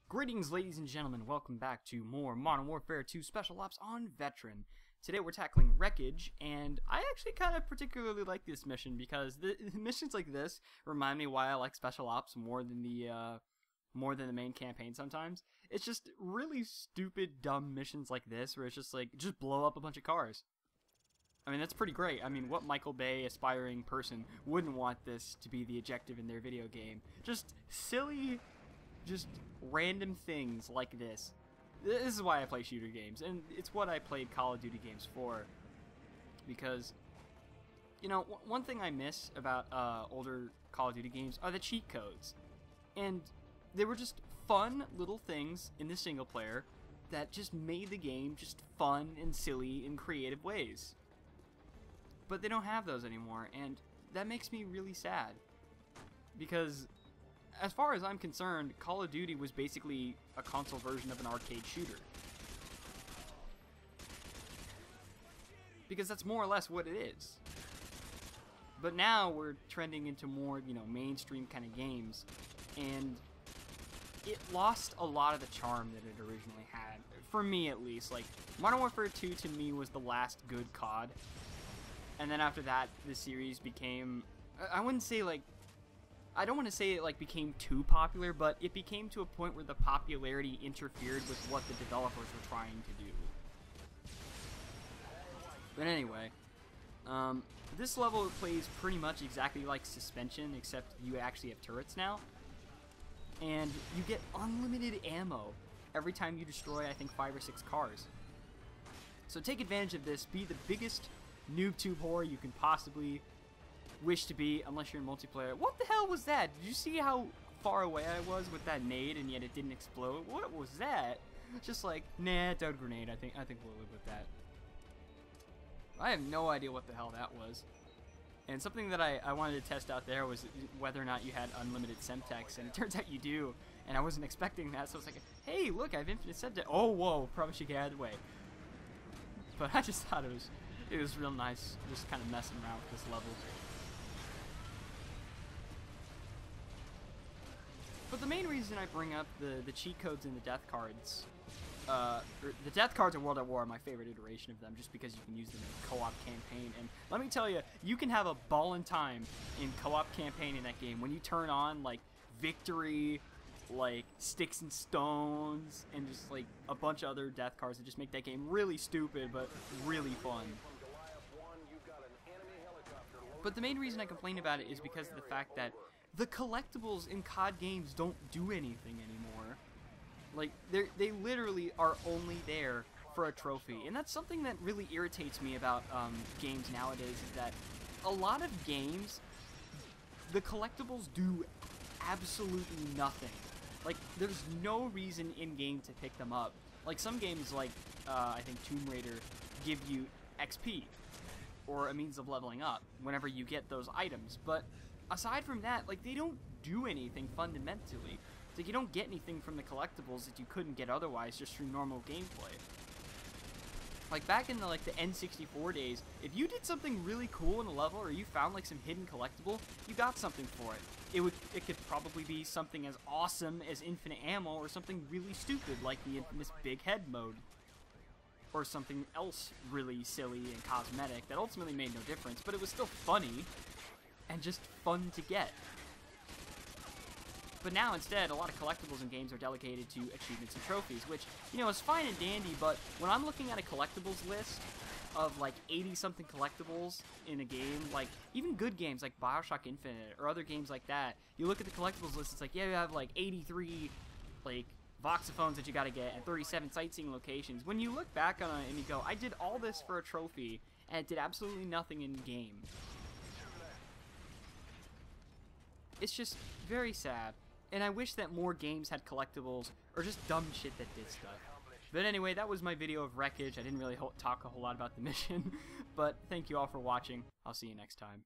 Greetings, ladies and gentlemen. Welcome back to more Modern Warfare 2 Special Ops on Veteran. Today we're tackling Wreckage, and I actually kind of particularly like this mission because the missions like this remind me why I like Special Ops more than the main campaign sometimes. It's just really stupid, dumb missions like this where it's just like, just blow up a bunch of cars. I mean, that's pretty great. I mean, what Michael Bay aspiring person wouldn't want this to be the objective in their video game? Just silly, just random things like this. This is why I play shooter games, and it's what I played Call of Duty games for. Because, you know, one thing I miss about older Call of Duty games are the cheat codes. And they were just fun little things in the single player that just made the game just fun and silly in creative ways. But they don't have those anymore, and that makes me really sad. Because, as far as I'm concerned, Call of Duty was basically a console version of an arcade shooter. Because that's more or less what it is. But now we're trending into more, you know, mainstream kind of games, and it lost a lot of the charm that it originally had. For me, at least. Like, Modern Warfare 2 to me was the last good COD. And then after that, the series became, I wouldn't say like, I don't want to say it like became too popular, but it became to a point where the popularity interfered with what the developers were trying to do. But anyway, this level plays pretty much exactly like Suspension, except you actually have turrets now. And you get unlimited ammo every time you destroy, I think, 5 or 6 cars. So take advantage of this, be the biggest noob tube whore you can possibly wish to be, unless you're in multiplayer. What the hell was that? Did you see how far away I was with that nade and yet it didn't explode? What was that? Just like, nah, dud grenade. I think we'll live with that. I have no idea what the hell that was. And something that I wanted to test out there was whether or not you had unlimited Semtex, and it turns out you do, and I wasn't expecting that, so it's like, hey, look, I have infinite Semtex. Oh, whoa, probably should get out of the way. But I just thought it was real nice just kind of messing around with this level. But the main reason I bring up the cheat codes and the death cards, the death cards in World at War are my favorite iteration of them, just because you can use them in a co-op campaign. And let me tell you, you can have a ballin' time in co-op campaign in that game when you turn on like Victory, like Sticks and Stones, and just like a bunch of other death cards that just make that game really stupid but really fun. But the main reason I complain about it is because of the fact that the collectibles in COD games don't do anything anymore. Like, they literally are only there for a trophy. And that's something that really irritates me about games nowadays, is that a lot of games, the collectibles do absolutely nothing. Like, there's no reason in-game to pick them up. Like, some games, like, I think Tomb Raider, give you XP, or a means of leveling up, whenever you get those items. But aside from that, like, they don't do anything fundamentally. It's like you don't get anything from the collectibles that you couldn't get otherwise just through normal gameplay. Like, back in the N64 days, if you did something really cool in a level, or you found like some hidden collectible, you got something for it. It could probably be something as awesome as infinite ammo, or something really stupid like the infamous big head mode. Or something else really silly and cosmetic that ultimately made no difference, but it was still funny and just fun to get. But now instead, a lot of collectibles in games are delegated to achievements and trophies, which, you know, is fine and dandy, but when I'm looking at a collectibles list of like 80-something collectibles in a game, like even good games like BioShock Infinite or other games like that, you look at the collectibles list, it's like, yeah, you have like 83 like voxophones that you gotta get and 37 sightseeing locations. When you look back on it and you go, I did all this for a trophy and it did absolutely nothing in game. It's just very sad, and I wish that more games had collectibles or just dumb shit that did stuff. But anyway, that was my video of Wreckage. I didn't really talk a whole lot about the mission, but thank you all for watching. I'll see you next time.